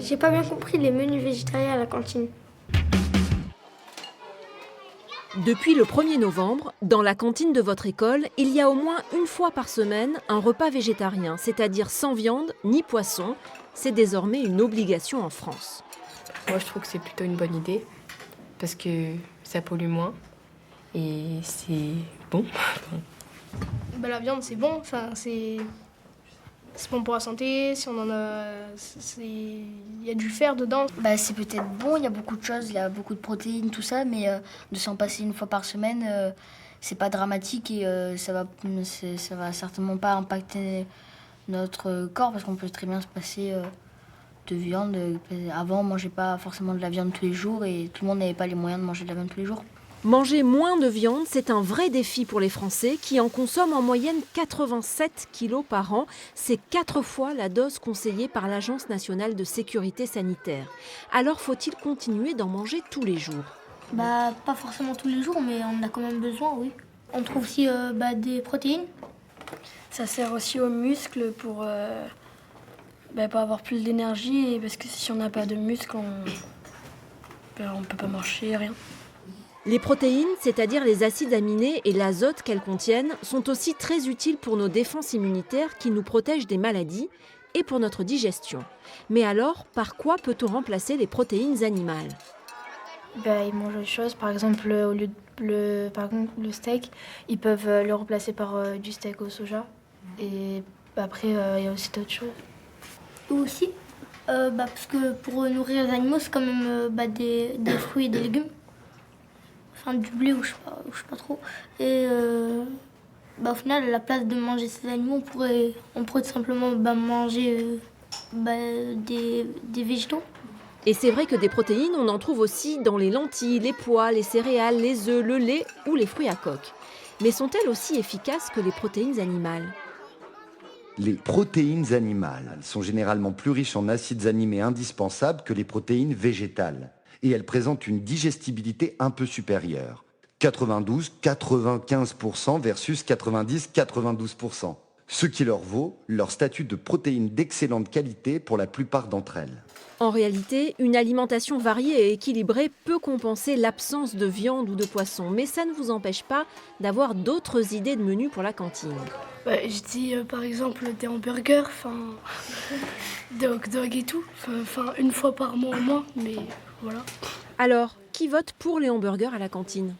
J'ai pas bien compris les menus végétariens à la cantine. Depuis le 1er novembre, dans la cantine de votre école, il y a au moins une fois par semaine un repas végétarien, c'est-à-dire sans viande ni poisson. C'est désormais une obligation en France. Moi, je trouve que c'est plutôt une bonne idée parce que ça pollue moins et c'est bon. La viande, c'est bon. C'est bon pour la santé. Si on en a, il y a du fer dedans. C'est peut-être bon, il y a beaucoup de choses, il y a beaucoup de protéines, tout ça, mais de s'en passer une fois par semaine, c'est pas dramatique et ça va certainement pas impacter notre corps parce qu'on peut très bien se passer de viande. Avant, on mangeait pas forcément de la viande tous les jours et tout le monde n'avait pas les moyens de manger de la viande tous les jours. Manger moins de viande, c'est un vrai défi pour les Français qui en consomment en moyenne 87 kilos par an. C'est 4 fois la dose conseillée par l'Agence nationale de sécurité sanitaire. Alors faut-il continuer d'en manger tous les jours ? Pas forcément tous les jours, mais on en a quand même besoin, oui. On trouve aussi des protéines. Ça sert aussi aux muscles pour avoir plus d'énergie, parce que si on n'a pas de muscles, on peut pas marcher, rien. Les protéines, c'est-à-dire les acides aminés et l'azote qu'elles contiennent, sont aussi très utiles pour nos défenses immunitaires qui nous protègent des maladies et pour notre digestion. Mais alors, par quoi peut-on remplacer les protéines animales ? Ils mangent autre chose, par exemple, au lieu de le steak, ils peuvent le remplacer par du steak au soja. Et après, il y a aussi d'autres choses. Ou aussi, parce que pour nourrir les animaux, c'est quand même des fruits et des légumes. Enfin, du blé ou je sais pas trop. Et au final, à la place de manger ces animaux, on pourrait tout simplement manger des végétaux. Et c'est vrai que des protéines, on en trouve aussi dans les lentilles, les pois, les céréales, les œufs, le lait ou les fruits à coque. Mais sont-elles aussi efficaces que les protéines animales ? Les protéines animales sont généralement plus riches en acides aminés indispensables que les protéines végétales. Et elles présentent une digestibilité un peu supérieure. 92-95% versus 90-92%. Ce qui leur vaut leur statut de protéines d'excellente qualité pour la plupart d'entre elles. En réalité, une alimentation variée et équilibrée peut compenser l'absence de viande ou de poisson. Mais ça ne vous empêche pas d'avoir d'autres idées de menus pour la cantine. Je dis par exemple des hamburgers, des hot dogs et tout. Une fois par mois au moins, mais voilà. Alors, qui vote pour les hamburgers à la cantine ?